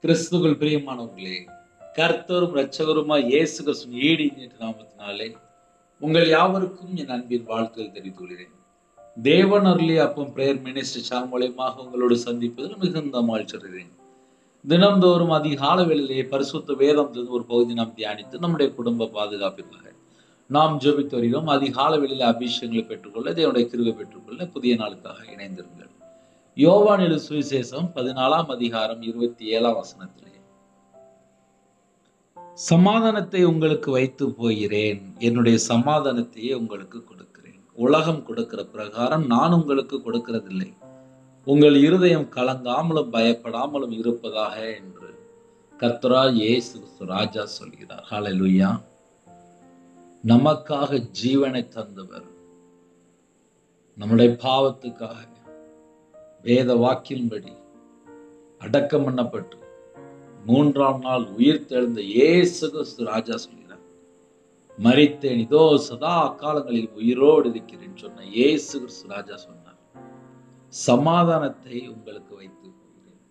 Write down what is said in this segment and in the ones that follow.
கிறிஸ்துவுக்குள் பிரியமானவர்களே, கர்த்தரும் இரட்சகருமாய் இயேசு கிறிஸ்துவின் ஈடு இணையற்ற நாமத்தினாலே உங்கள் யாவருக்கும் என் அன்பின் வாழ்த்துக்கள் தெரிவித்துக் கொள்கிறேன். தேவன் அருளிய அப்பம் பிரேயர் மினிஸ்ட்ரி சேனல் மூலமாக உங்களோடு சந்திப்பதில் மிகுந்த மகிழ்ச்சி அடைகிறேன். தினம்தோறும் அதிகால வேளையிலே பரிசுத்த வேதம் ஒரு பகுதி நாம் தியானித்து நம்முடைய குடும்ப பாதுகாப்பிற்காக நாம் ஜெபித்து வருகிறோம். அதிகால வேளையிலே அபிஷேகங்களை பெற்றுக்கொள்ள, தேவனுடைய கிருபை பெற்றுக்கொள்ள புதிய நாளுக்காக இணைந்திருங்கள். யோவான் எழுதின சுவிசேஷம் 14ஆம் அதிகாரம் 27ஆம் வசனத்திலே, சமாதானத்தை உங்களுக்கு வைத்து போகிறேன், என்னுடைய சமாதானத்தையே உங்களுக்கு கொடுக்கிறேன். உலகம் கொடுக்கிற பிரகாரம் நான் உங்களுக்கு கொடுக்கிறதில்லை. உங்கள் இருதயம் கலங்காமலும் பயப்படாமலும் இருப்பதாக என்று கர்த்தராகிய இயேசு கிறிஸ்து ராஜா சொல்கிறார். ஹல்லேலூயா. நமக்காக ஜீவனை தந்தவர், நம்முடைய பாவத்துக்காக வேத வாக்கின்படி அடக்கம் பண்ணப்பட்டு 3ஆம் நாள் உயிர் தெழுந்த இயேசு கிறிஸ்து ராஜா சொல்கிறார், மரித்தேன், இதோ சதா காலங்களில் உயிரோடு இருக்கிறேன் சொன்ன இயேசு கிறிஸ்து ராஜா சொன்னார், சமாதானத்தை உங்களுக்கு வைத்து போகிறேன்.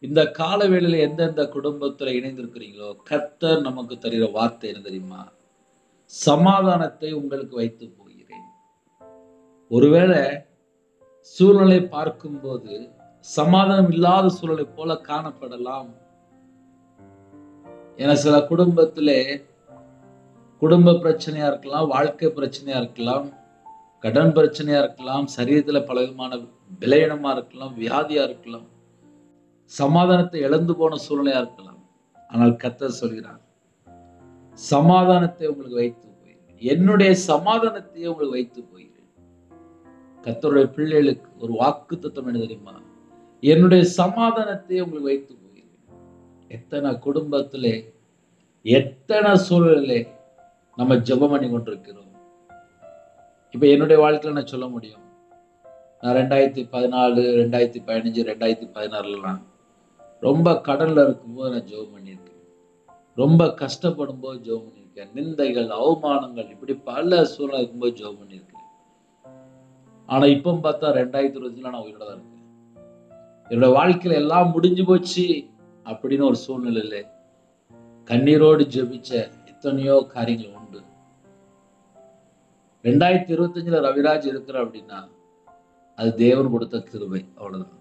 இந்த காலவேளையில எந்தெந்த குடும்பத்துல இணைந்திருக்கிறீங்களோ, கர்த்தர் நமக்கு தருகிற வார்த்தை என்ன தெரியுமா? சமாதானத்தை உங்களுக்கு வைத்து போகிறேன். ஒருவேளை சூழ்நிலை பார்க்கும்போது சமாதானம் இல்லாத சூழலை போல காணப்படலாம். என சில குடும்பத்திலே குடும்ப பிரச்சனையா இருக்கலாம், வாழ்க்கை பிரச்சனையா இருக்கலாம், கடன் பிரச்சனையா இருக்கலாம், சரீரத்துல பலவிதமான விளையினமா இருக்கலாம், வியாதியா இருக்கலாம், சமாதானத்தை இழந்து போன சூழ்நிலையா இருக்கலாம். ஆனால் கர்த்தர் சொல்கிறார், சமாதானத்தை உங்களுக்கு வைத்து போகிறேன், என்னுடைய சமாதானத்தையே உங்களுக்கு வைத்து போகிறேன். கர்த்தருடைய பிள்ளைகளுக்கு ஒரு வாக்குத்தத்தம் என்ன தெரியுமா? என்னுடைய சமாதானத்தையே உங்களுக்கு வைத்து போகிறேன். எத்தனை குடும்பத்திலே, எத்தனை சூழலிலே நம்ம ஜெபம் பண்ணி கொண்டிருக்கிறோம். இப்ப என்னுடைய வாழ்க்கையில நான் சொல்ல முடியும், நான் 2014, 2015, 2016 ரொம்ப கடல்ல இருக்கும்போது நான் ஜெபம் பண்ணியிருக்கேன். ரொம்ப கஷ்டப்படும் போது ஜெபம் பண்ணியிருக்கேன். நிந்தைகள், அவமானங்கள், இப்படி பல சூழ்நிலை இருக்கும்போது ஜெபம் பண்ணியிருக்கேன். ஆனா இப்ப பார்த்தா 2020 நான் உயிரோட தான் இருக்கேன். என்னோட வாழ்க்கையில எல்லாம் முடிஞ்சு போச்சு அப்படின்னு ஒரு சூழ்நிலையில கண்ணீரோடு ஜெபிச்ச எத்தனையோ காரியங்கள் உண்டு. 2025 ரவிராஜ் இருக்கிற அப்படின்னா அது தேவன் கொடுத்த கிருபை, அவ்வளவுதான்.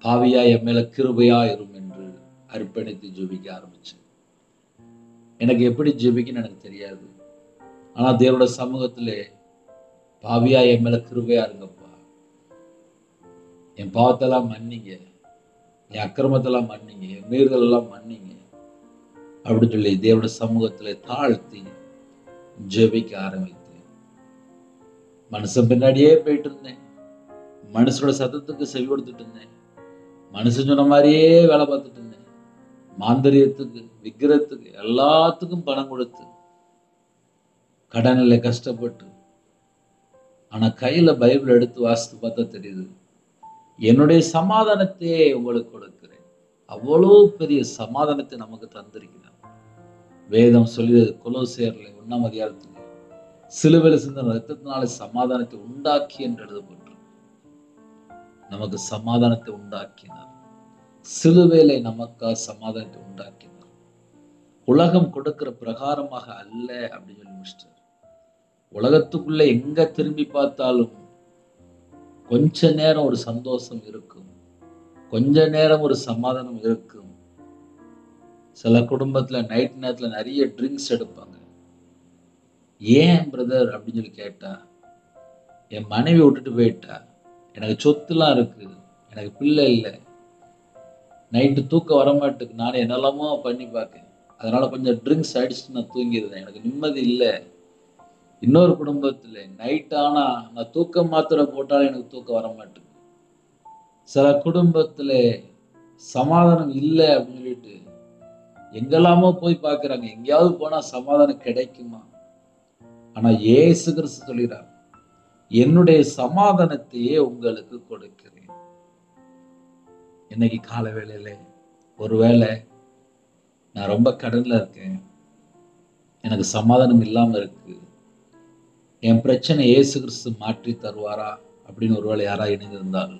பாவியா என் மேல கிருபையா இரும் என்று அர்ப்பணித்து ஜெபிக்க ஆரம்பிச்சேன். எனக்கு எப்படி ஜெபிக்கன்னு எனக்கு தெரியாது. ஆனா தேவனோட சமூகத்திலே, பாவியா என் மேல கிருபையா இருங்கப்பா, என் பாவத்தெல்லாம் மன்னிங்க, என் அக்கிரமத்தெல்லாம் மன்னிங்க, என் மீறுதல் எல்லாம் மன்னிங்க அப்படின்னு சொல்லி தேவனோட சமூகத்திலே தாழ்த்தி ஜெபிக்க ஆரம்பித்தேன். மனுஷன் பின்னாடியே போயிட்டு இருந்தேன். மனுஷனோட சத்தத்துக்கு செவி கொடுத்துட்டு இருந்தேன். மனுஷன் சொன்ன மாதிரியே வேலை பார்த்துட்டு இருந்தேன். மாந்திரியத்துக்கு, விக்கிரத்துக்கு, எல்லாத்துக்கும் பணம் கொடுத்து கடனில் கஷ்டப்பட்டு. ஆனா கையில பைபிள் எடுத்து வாசித்து பார்த்தா தெரியுது, என்னுடைய சமாதானத்தையே உங்களுக்கு கொடுக்கிறேன். அவ்வளவு பெரிய சமாதானத்தை நமக்கு தந்திருக்கிறார். வேதம் சொல்லியது கொலோசியர்ல 1ஆம் அதிகாரத்தில், சிலுவையில் சிந்தின ரத்தத்தினாலே சமாதானத்தை உண்டாக்கி என்று எழுதப்பட்டு, நமக்கு சமாதானத்தை உண்டாக்கினார். சிலுவையிலே நமக்காக சமாதானத்தை உண்டாக்கினார். உலகம் கொடுக்கிற பிரகாரமாக அல்ல அப்படின்னு சொல்லி முடிச்சிட்டார். உலகத்துக்குள்ள எங்க திரும்பி பார்த்தாலும் கொஞ்ச நேரம் ஒரு சந்தோஷம் இருக்கும், கொஞ்ச நேரம் ஒரு சமாதானம் இருக்கும். சில குடும்பத்துல நைட் நேரத்துல நிறைய ட்ரிங்க்ஸ் எடுப்பாங்க. ஏன் பிரதர் அப்படின்னு சொல்லி கேட்டா, என் மனைவி விட்டுட்டு போயிட்டா, எனக்கு சொத்துலாம் இருக்கு, எனக்கு பிள்ளை இல்லை, நைட்டு தூக்கம் வரமாட்டுக்கு, நானே என்னெல்லாமோ பண்ணி பார்க்கேன், அதனால கொஞ்சம் ட்ரிங்க்ஸ் அடிச்சுட்டு நான் தூங்கிடுறேன், எனக்கு நிம்மதி இல்லை. இன்னொரு குடும்பத்துல நைட் ஆனா நான் தூக்கம் மாத்திரை போட்டாலும் எனக்கு தூக்கம் வர மாட்டேங்குது. சில குடும்பத்துல சமாதானம் இல்லை அப்படின்னு சொல்லிட்டு எங்கெல்லாமோ போய் பார்க்கறாங்க, எங்கேயாவது போனா சமாதானம் கிடைக்குமா? ஆனா இயேசு கிறிஸ்து சொல்கிறார், என்னுடைய சமாதானத்தையே உங்களுக்கு கொடுக்கிறேன். இன்னைக்கு கால வேளையில ஒருவேளை நான் ரொம்ப கடன்ல இருக்கேன், எனக்கு சமாதானம் இல்லாம இருக்கு, என் பிரச்சனை இயேசு கிறிஸ்து மாற்றி தருவாரா அப்படின்னு ஒருவேளை யாரா இணைந்திருந்தால்,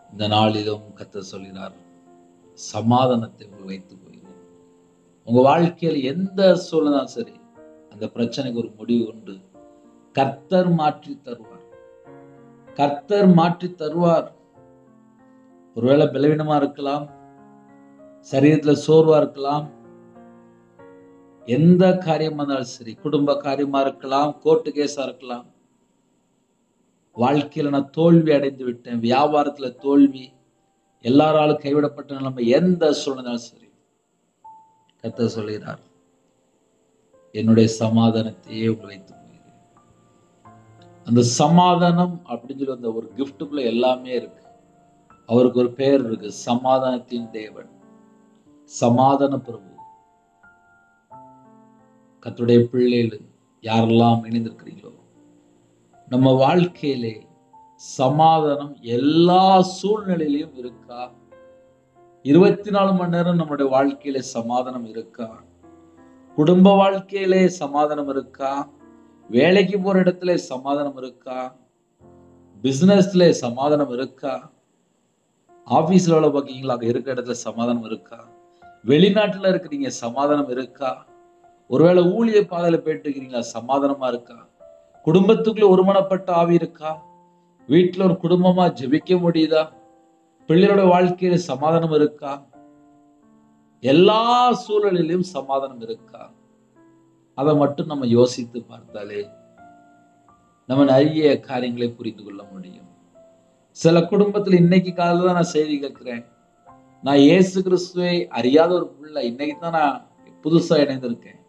இந்த நாளிலும் கர்த்தர் சொல்கிறார், சமாதானத்தை உங்களுக்கு வைத்து போகிறேன். உங்க வாழ்க்கையில் எந்த சூழ்நிலும் சரி, அந்த பிரச்சனைக்கு ஒரு முடிவு உண்டு. கர்த்தர் மாற்றி தருவார். கர்த்தர் மாற்றி தருவார். ஒருவேளை பலவீனமா இருக்கலாம், சரீரத்துல சோர்வா இருக்கலாம், எந்த காரியமா இருந்தாலும் சரி, குடும்ப காரியமா இருக்கலாம், கோர்ட்டு கேஸா இருக்கலாம். வாழ்க்கையில நான் தோல்வி அடைந்து விட்டேன், வியாபாரத்துல தோல்வி, எல்லாராலும் கைவிடப்பட்ட நிலைமை, எந்த சூழ்நிலையும் சரி, கர்த்தர் சொல்கிறார், என்னுடைய சமாதானத்தையே உங்களை வைத்து போகிறேன். அந்த சமாதானம் அப்படின்னு சொல்லி அந்த ஒரு கிஃப்டுக்குள்ள எல்லாமே இருக்கு. அவருக்கு ஒரு பெயர் இருக்கு, சமாதானத்தின் தேவன், சமாதான பிரபு. கர்த்தருடைய பிள்ளைகள் யாரெல்லாம் இணைந்திருக்கிறீங்களோ, நம்ம வாழ்க்கையிலே சமாதானம் எல்லா சூழ்நிலையிலும் இருக்கா? 24 மணி நேரம் நம்முடைய வாழ்க்கையிலே சமாதானம் இருக்கா? குடும்ப வாழ்க்கையிலே சமாதானம் இருக்கா? வேலைக்கு போற இடத்துல சமாதானம் இருக்கா? பிசினஸ்ல சமாதானம் இருக்கா? ஆபீஸ்ல வேலை பார்க்கீங்களா, அங்க இருக்கிற இடத்துல சமாதானம் இருக்கா? வெளிநாட்டுல இருக்கிறீங்க, சமாதானம் இருக்கா? ஒருவேளை ஊழிய பாதையில போயிட்டு இருக்கிறீங்களா, சமாதானமா இருக்கா? குடும்பத்துக்குள்ள ஒருமனப்பட்ட ஆவி இருக்கா? வீட்டுல ஒரு குடும்பமா ஜெபிக்க முடியுதா? பிள்ளைகளோட வாழ்க்கையில சமாதானம் இருக்கா? எல்லா சூழலிலும் சமாதானம் இருக்கா? அதை மட்டும் நம்ம யோசித்து பார்த்தாலே நம்ம நிறைய காரியங்களை புரிந்து கொள்ள முடியும். சில குடும்பத்துல இன்னைக்கு காலையில தான் நான் செய்தி கேட்கிறேன், நான் இயேசு கிறிஸ்துவை அறியாத ஒரு பிள்ளை, இன்னைக்கு தான் நான் புதுசா இணைந்திருக்கேன்.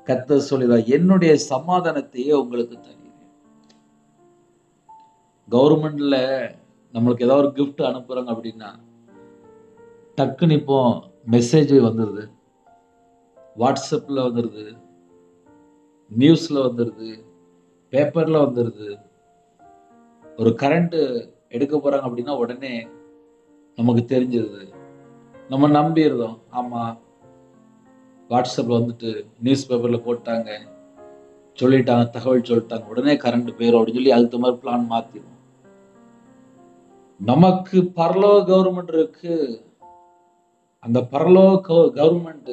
கர்த்தர் சொல்லுகிறார், என்னுடைய சமாதானத்தையே உங்களுக்கு தருகிறேன். கவர்மெண்ட்ல நம்மளுக்கு ஏதாவது ஒரு கிஃப்ட் அனுப்புறாங்க அப்படின்னா டக்குன்னு இப்போ மெசேஜ் வந்துடுது, வாட்ஸ்அப்ல வந்துடுது, நியூஸ்ல வந்துடுது, பேப்பர்ல வந்துடுது. ஒரு கரண்ட் எடுக்க போறாங்க அப்படின்னா உடனே நமக்கு தெரிஞ்சிருது, நம்ம நம்பிடுறோம். ஆமா, வாட்ஸ்அப்ல வந்துட்டு நியூஸ் பேப்பர்ல போட்டாங்க, சொல்லிட்டாங்க, தகவல் சொல்லிட்டாங்க, உடனே கரண்ட் போயிடும் அப்படின்னு சொல்லி அதுக்கு மாதிரி பிளான் மாத்திடும். நமக்கு பரலோக கவர்மெண்ட் இருக்கு. அந்த பரலோக கவர்மெண்ட்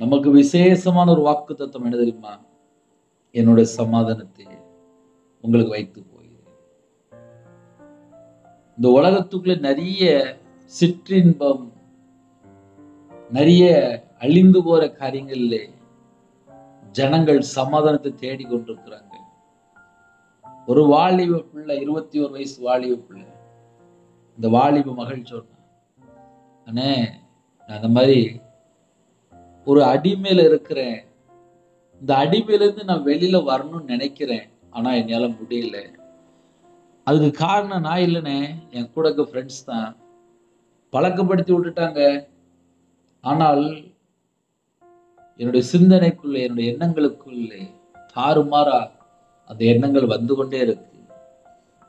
நமக்கு விசேஷமான ஒரு வாக்கு தத்துவம் என்ன தெரியுமா? என்னுடைய சமாதானத்தை உங்களுக்கு வைத்து போகிறேன். இந்த உலகத்துக்குள்ள நிறைய சிற்றின்பம், நிறைய அழிந்து போற காரியங்கள்ல ஜனங்கள் சமாதானத்தை தேடி கொண்டிருக்கிறாங்க. ஒரு வாலிப பிள்ளை, 21 வயசு வாலிப பிள்ளை, இந்த வாலிப மகள் சொன்னா, அண்ணே நான் அந்த மாதிரி ஒரு அடிமையில இருக்கிறேன், இந்த அடிமையில இருந்து நான் வெளியில வரணும்னு நினைக்கிறேன், ஆனா என்னால முடியல. அதுக்கு காரணம் நான் இல்லைண்ணே, என் கூட இருக்க ஃப்ரெண்ட்ஸ் தான் பழக்கப்படுத்தி விட்டுட்டாங்க. ஆனால் என்னுடைய சிந்தனைக்குள்ளே, என்னுடைய எண்ணங்களுக்குள்ளே தாறுமாறா அந்த எண்ணங்கள் வந்து கொண்டே இருக்கு.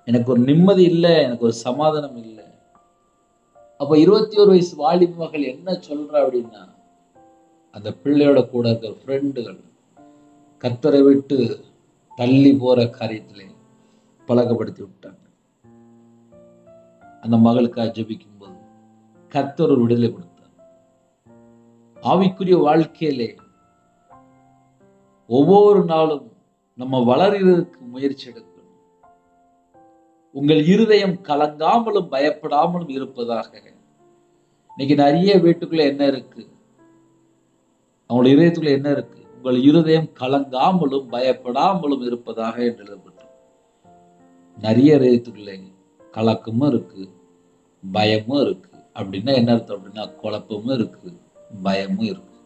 எனக்கு ஒரு நிம்மதி இல்லை, எனக்கு ஒரு சமாதானம் இல்லை. அப்ப 21 வயசு வாலிப மகள் என்ன சொல்றா அப்படின்னா, அந்த பிள்ளையோட கூட இருக்கிற ஃப்ரெண்டுகள் கர்த்தரை விட்டு தள்ளி போற காரியத்திலே பழக்கப்படுத்தி விட்டாங்க. அந்த மகளுக்காக ஜெபிக்கும் போது கர்த்தர் ஒரு விடுதலை கொடுத்தார். ஆவிக்குரிய வாழ்க்கையிலே ஒவ்வொரு நாளும் நம்ம வளர்கிறதுக்கு முயற்சி எடுக்கணும். உங்கள் இருதயம் கலங்காமலும் பயப்படாமலும் இருப்பதாக. இன்னைக்கு நிறைய வீட்டுக்குள்ள என்ன இருக்கு, அவங்களுடைய இருதயத்துக்குள்ள என்ன இருக்கு? உங்கள் இருதயம் கலங்காமலும் பயப்படாமலும் இருப்பதாக என்று எழுதப்பட்டோம். நிறைய இருதயத்துக்குள்ளே கலக்கமும் இருக்கு, பயமும் இருக்கு. அப்படின்னா என்ன அர்த்தம் அப்படின்னா, குழப்பமும் இருக்கு, பயமும் இருக்கு.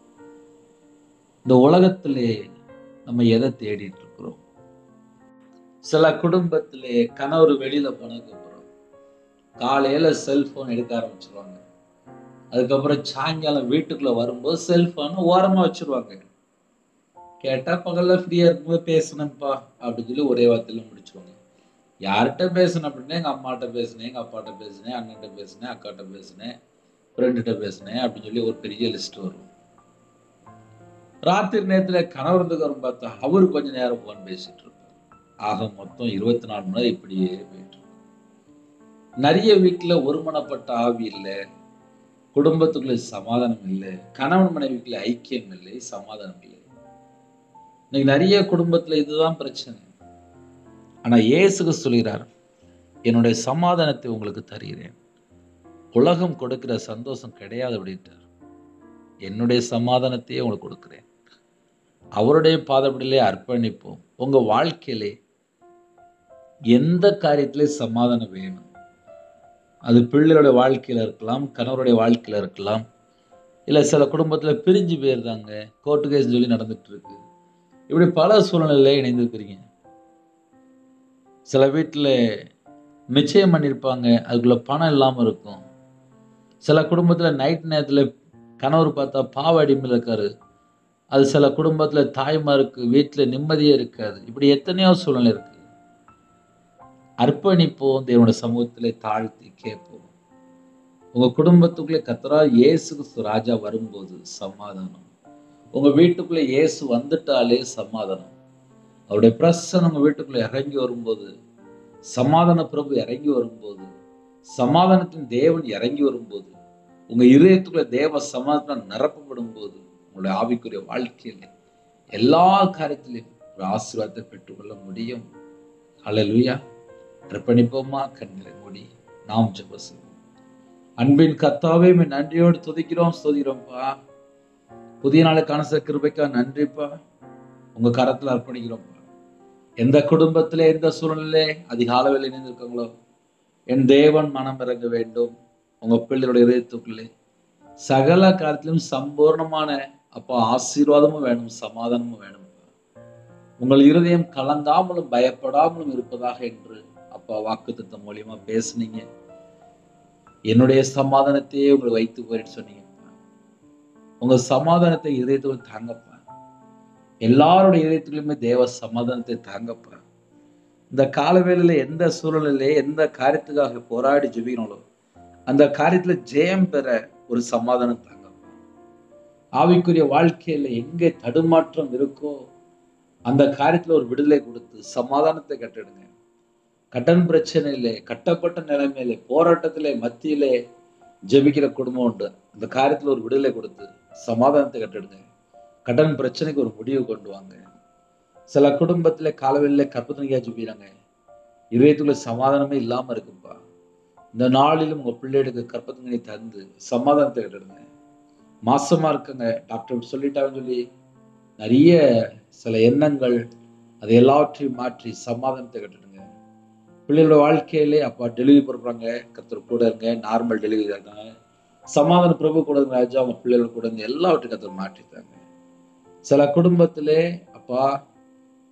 இந்த உலகத்திலே நம்ம எதை தேடிட்டு இருக்கிறோம்? சில குடும்பத்திலே கணவர் வெளியில போனதுக்கு அப்புறம் காலையில செல்போன் எடுக்க ஆரம்பிச்சிருவாங்க. அதுக்கப்புறம் சாயங்காலம் வீட்டுக்குள்ள வரும்போது செல்போன் ஓரமா வச்சிருவாங்க. கேட்டா பகல்ல ஃப்ரீயா இருக்கும்போது பேசணும்ப்பா அப்படின்னு சொல்லி ஒரே வார்த்தையில முடிச்சிருவாங்க. யார்கிட்ட பேசணும் அப்படின்னா, எங்க அம்மாட்ட பேசினேன், எங்க அப்பாட்ட பேசினேன், அண்ணன்ட்ட பேசினேன், அக்காட்ட பேசினேன், ஃப்ரெண்டுகிட்ட பேசினேன் அப்படின்னு சொல்லி ஒரு பெரிய லிஸ்ட் வரும். ராத்திரி நேரத்துல கணவர் வரும் பார்த்தா அவரு கொஞ்ச நேரம் போன் பேசிட்டு இருப்பார். ஆக மொத்தம் 24 மணி நேரம் இப்படியே போயிட்டு. நிறைய வீட்டுல ஒருமனப்பட்ட ஆவி இல்லை, குடும்பத்துக்குள்ளே சமாதானம் இல்லை, கணவன் மனைவிக்குள்ள ஐக்கியம் இல்லை, சமாதானம் இல்லை. இன்னைக்கு நிறைய குடும்பத்துல இதுதான் பிரச்சனை. ஆனா இயேசு சொல்கிறார், என்னுடைய சமாதானத்தை உங்களுக்கு தருகிறேன், உலகம் கொடுக்கிற சந்தோஷம் கிடையாது அப்படின்ட்டார். என்னுடைய சமாதானத்தையே உங்களுக்கு கொடுக்கிறேன். அவருடைய பாதப்படியிலே அர்ப்பணிப்போம். உங்க வாழ்க்கையிலே எந்த காரியத்திலே சமாதானம் வேணும், அது பிள்ளைகளுடைய வாழ்க்கையில இருக்கலாம், கணவருடைய வாழ்க்கையில இருக்கலாம், இல்ல சில குடும்பத்துல பிரிஞ்சு போயிருந்தாங்க, கோர்ட்டு கேஸ் சொல்லி நடந்துட்டு இருக்கு. இப்படி பல சூழ்நிலையில இணைந்திருக்கிறீங்க. சில வீட்டுல நிச்சயம் பண்ணியிருப்பாங்க, அதுக்குள்ள பணம் இல்லாம இருக்கும். சில குடும்பத்துல நைட் நேரத்துல கணவர் பார்த்தா பாவ அடிமையில் இருக்காரு. அது சில குடும்பத்துல தாய்மாருக்கு வீட்டுல நிம்மதியே இருக்காது. இப்படி எத்தனையோ சூழ்நிலை இருக்கு. அர்ப்பணிப்போம், தேவனுடைய சமூகத்திலே தாழ்த்தி கேட்போம். உங்க குடும்பத்துக்குள்ளே கர்த்தரா இயேசு கிறிஸ்து ராஜா வரும்போது சமாதானம். உங்க வீட்டுக்குள்ளே இயேசு வந்துட்டாலே சமாதானம். அவருடைய பிரசன்னம் உங்க வீட்டுக்குள்ள இறங்கி வரும்போது, சமாதான பிரபு இறங்கி வரும்போது, சமாதானத்தின் தேவன் இறங்கி வரும்போது, உங்க இதயத்துக்குள்ள தேவ சமாதானம் நிரப்பப்படும் போது, உங்களுடைய ஆவிக்குரிய வாழ்க்கையில எல்லா காரியத்திலும் ஒரு ஆசீர்வாதத்தை பெற்றுக்கொள்ள முடியும். ஹல்லேலூயா. அர்ப்பணிப்போமா? கண்களை மூடி நாம் ஜெபம் செய்வோம். அன்பின் கர்த்தாவே, நன்றியோடு துதிக்கிறோம், ஸ்தோத்திரம்ப்பா. புதிய நாளுக்கான கிருபைக்கா நன்றிப்பா. உங்க கரத்துல அர்ப்பணிக்கிறோம்ப்பா. எந்த குடும்பத்திலே எந்த சூழ்நிலை அதிகாலையில் இணைந்திருக்காங்களோ, என் தேவன் மனம் இறங்க வேண்டும். உங்க பிள்ளைகளுடைய இதயத்துக்குள்ளே சகல காலத்திலும் சம்பூர்ணமான அப்பா ஆசீர்வாதமும் வேணும், சமாதானமும் வேணும். உங்கள் இருதயம் கலங்காமலும் பயப்படாமலும் இருப்பதாக என்று அப்பா வாக்குத்தத்தம் மூலியமா பேசுனீங்க. என்னுடைய சமாதானத்தையே உங்களை வைத்து போயிட்டு சொன்னீங்க. உங்க சமாதானத்தை இதயத்துக்குள் தாங்கப்பா. எல்லாருடைய இதயத்திலுமே தேவ சமாதானத்தை தாங்கப்பா. இந்த காலவேளையில எந்த சூழ்நிலையிலே எந்த காரியத்துக்காக போராடி ஜெபிக்கணும், அந்த காரியத்துல ஜெயம் பெற ஒரு சமாதானம் தாங்கப்பா. ஆவிக்குரிய வாழ்க்கையில எங்கே தடுமாற்றம் இருக்கோ அந்த காரியத்துல ஒரு விடுதலை கொடுத்து சமாதானத்தை கட்டிடுங்க. கடன் பிரச்சனையிலே, கட்டப்பட்ட நிலைமையிலே, போராட்டத்திலே மத்தியிலே ஜெபிக்கிற குடும்பம் உண்டு. அந்த காரியத்துல ஒரு விடுதலை கொடுத்து சமாதானத்தை கட்டிடுங்க. கடன் பிரச்சனைக்கு ஒரு முடிவு கொண்டு வாங்க. சில குடும்பத்திலே காலவெளியில கற்பனையா ஜெபிக்கிறாங்க, இதயத்துக்குள்ள சமாதானமே இல்லாம இருக்குப்பா. இந்த நாளிலும் உங்க பிள்ளைகளுக்கு கற்பனை தந்து சமாதானத்தை கட்டிடுங்க. மாசமா இருக்குங்க, டாக்டர் சொல்லிட்டாங்கன்னு சொல்லி நிறைய சில எண்ணங்கள் அதை எல்லாவற்றையும் மாற்றி சமாதானத்தை கட்டிடுங்க. பிள்ளைகளோட வாழ்க்கையிலே அப்பா டெலிவரி போடுறாங்க, கர்த்தர் கூட இருங்க. நார்மல் டெலிவரி இருக்காங்க, சமாதான பிரபு கூட இருங்க ராஜா. அவங்க பிள்ளைகள் கூட இருந்து எல்லாவற்றையும் கர்த்தர் மாற்றித்தாங்க. சில குடும்பத்திலே அப்பா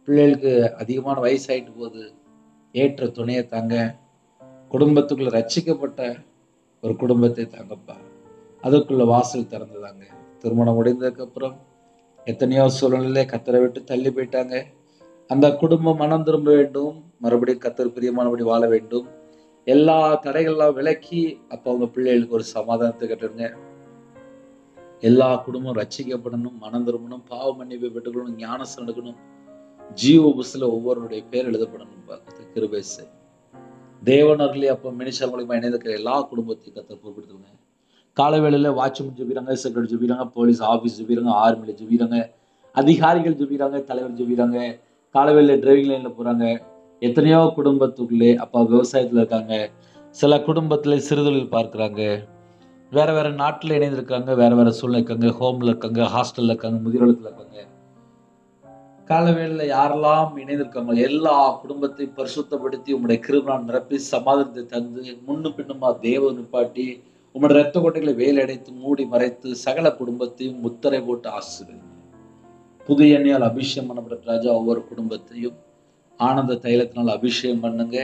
பிள்ளைகளுக்கு அதிகமான வயசாயிட்டு போகுது, ஏற்ற துணையை தாங்க. குடும்பத்துக்குள்ள ரட்சிக்கப்பட்ட ஒரு குடும்பத்தை தாங்கப்பா. அதுக்குள்ள வாசல் திறந்துதாங்க. திருமணம் முடிந்ததுக்கு அப்புறம் எத்தனையோ சூழ்நிலையில கர்த்தரை விட்டு தள்ளி போயிட்டாங்க. அந்த குடும்பம் மனம் திரும்ப வேண்டும், மறுபடியும் கர்த்தர் பிரியமானபடி வாழ வேண்டும். எல்லா தடைகள்லாம் விலக்கி அப்ப அவங்க பிள்ளைகளுக்கு ஒரு சமாதானத்தை கட்டுங்க. எல்லா குடும்பம் ரட்சிக்கப்படணும், மனம் திரும்பணும், பாவ மன்னிப்பை பெற்றுக்கணும், ஞானஸ்நானம் எடுக்கணும், ஜீவ புஸ்தகத்துல ஒவ்வொருடைய பேர் எழுதப்படணும். கிருபை செய் தேவனர்களே. அப்ப மினிஸ்டர் மூலியமா இணைந்திருக்கிற எல்லா குடும்பத்தையும் கர்த்தர் பொறுப்படுத்துங்க. காலை வேளையில வாட்ச்மேன் ஜெபிக்கிறாங்க, செக்ரட்டரி ஜெபிக்கிறாங்க, போலீஸ் ஆபீஸ் ஜெபிக்கிறாங்க, ஆர்மில ஜெபிக்கிறாங்க, அதிகாரிகள் ஜெபிக்கிறாங்க, தலைவர் ஜெபிக்கிறாங்க, காலவேளையில டிரைவிங் லைன்ல போறாங்க. எத்தனையோ குடும்பத்துக்குள்ளே அப்பா விவசாயத்துல இருக்காங்க. சில குடும்பத்துல சிறுதொழில் பார்க்கிறாங்க, வேற வேற நாட்டுல இணைந்திருக்காங்க, வேற வேற சூழ்நிலை இருக்காங்க, ஹோம்ல இருக்காங்க, ஹாஸ்டல்ல இருக்காங்க, முதியோரத்துல இருக்காங்க. காலவேளையில யாரெல்லாம் இணைந்திருக்காங்க எல்லா குடும்பத்தையும் பரிசுத்தப்படுத்தி உங்களுடைய கிருபையால் நிரப்பி சமாதானத்தை தந்து முன்னும் பின்னுமா தேவ நிப்பாட்டி உங்களுடைய ரத்த கோட்டைகளை வேலை அடைத்து மூடி மறைத்து சகல குடும்பத்தையும் முத்திரை போட்டு ஆசீர்வதிங்க. புது எண்ணெயால் அபிஷேகம் பண்ணப்பட்ட ராஜா ஒவ்வொரு குடும்பத்தையும் ஆனந்த தைலத்தினால் அபிஷேகம் பண்ணுங்க.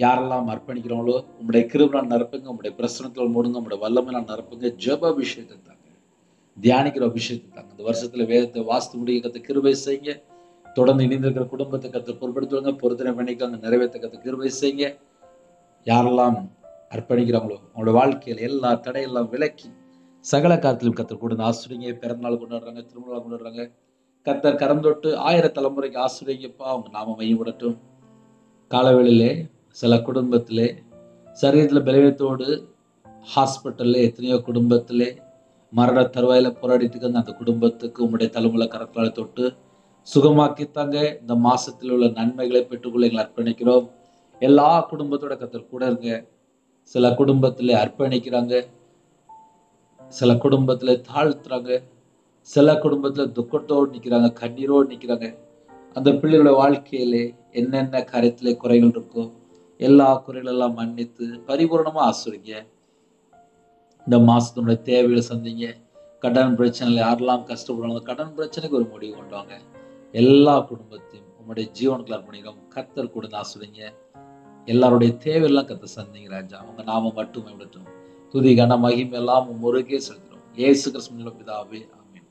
யாரெல்லாம் அர்ப்பணிக்கிறவங்களோ உங்களுடைய கிருபையால் நிரப்புங்க, உங்களுடைய பிரசனத்தில் மூடுங்க, உங்களுடைய வல்லமையால் நிரப்புங்க. ஜெப அபிஷேகத்தை தாங்க, தியானிக்கிற அபிஷேகத்தை தாங்க. இந்த வருஷத்துல வேதத்தை வாஸ்து முடிய கத்த கிருபை செய்யுங்க. தொடர்ந்து இணைந்திருக்கிற குடும்பத்தை கத்த பொறுப்படுத்துவாங்க, பொருத்தனை பண்ணிக்காங்க, நிறைவேற்ற கத்த கிருபை செய்யுங்க. யாரெல்லாம் அர்ப்பணிக்கிறாங்களோ அவங்களோட வாழ்க்கையில எல்லா தடையெல்லாம் விலக்கி சகல காலத்திலும் கத்தர் கூட ஆசிரியங்க. பிறந்தநாள் கொண்டாடுறாங்க, திருமணம் கொண்டாடுறாங்க, கத்தர் கரம் தொட்டு 1000 தலைமுறைக்கு ஆசிரியங்கப்பா. அவங்க நாம மையப்படட்டும். காலவேளையிலே சில குடும்பத்திலே சரீரத்துல பலவீனத்தோடு ஹாஸ்பிட்டல்ல எத்தனையோ குடும்பத்திலே மரண தருவாயில போராடிட்டு இருக்க அந்த குடும்பத்துக்கு உம்முடைய தலைமுறை கரத்தால் தொட்டு சுகமாக்கித்தாங்க. இந்த மாசத்தில் உள்ள நன்மைகளை பெற்றுக்கொள்ள எங்களை அர்ப்பணிக்கிறோம். எல்லா குடும்பத்தோட கர்த்தர் கூட இருங்க. சில குடும்பத்திலே அர்ப்பணிக்கிறாங்க, சில குடும்பத்துல தாழ்த்துறாங்க, சில குடும்பத்துல துக்கத்தோடு நிக்கிறாங்க, கண்ணீரோடு நிக்கிறாங்க. அந்த பிள்ளைகளோட வாழ்க்கையிலே என்னென்ன காரியத்திலே குறைகள் இருக்கோ எல்லா குறைகளெல்லாம் மன்னித்து பரிபூர்ணமா ஆசிரிங்க. இந்த மாசத்தினுடைய தேவைகளை சந்திங்க. கடன் பிரச்சனையில் யாரெல்லாம் கஷ்டப்படுறாங்க கடன் பிரச்சனைக்கு ஒரு முடிவு கொண்டு வாங்க. எல்லா குடும்பத்தையும் உங்களுடைய ஜீவனுக்குள்ள அர்ப்பணிக்கிறோம். கர்த்தர் கூட ஆசிரிங்க. எல்லாருடைய தேவையெல்லாம் கர்த்தர் சந்திங்க ராஜா. அவங்க நாம மட்டுமே விடட்டும். துதி கன மகிமை எல்லாம் முருகே செலுத்துறோம். இயேசு கிறிஸ்துவின் பிதாவே ஆமென்.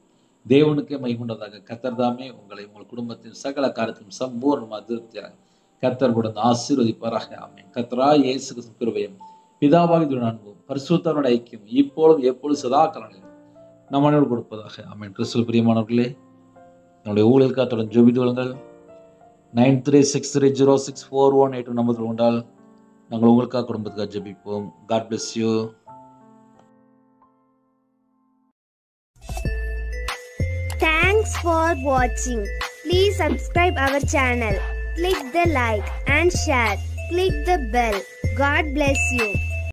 தேவனுக்கே மகிமையுண்டதாக. கர்த்தர் தாமே உங்களை உங்கள் குடும்பத்தின் சகல காரியத்தையும் சம்பூர்ணமா திருப்தியாக கர்த்தர் கூட ஆசீர்வதிப்பாராக. ஆமென். கர்த்தராகிய இயேசு கிறிஸ்துவின் கிருபையும் பிதாவாகிய அன்பும் பரிசுத்தருடைய ஐக்கியம் இப்பொழுதும் எப்பொழுதும் சதா காலங்களிலும் நம் அனைவரும் கொடுப்பதாக. ஆமென். கிறிஸ்துவில் பிரியமானவர்களே, நம்முடைய ஊழியர்களுக்காக தொடர்ந்து ஜெபித்து கொள்ளுங்கள். 9363064182 நம்பர்கள் கொண்டால் நாங்கள் உங்களுக்காக குடும்பத்துக்காக ஜெபிப்போம். God bless you. Thanks for watching. Please subscribe our channel. Click the like and share. Click the bell. God bless you.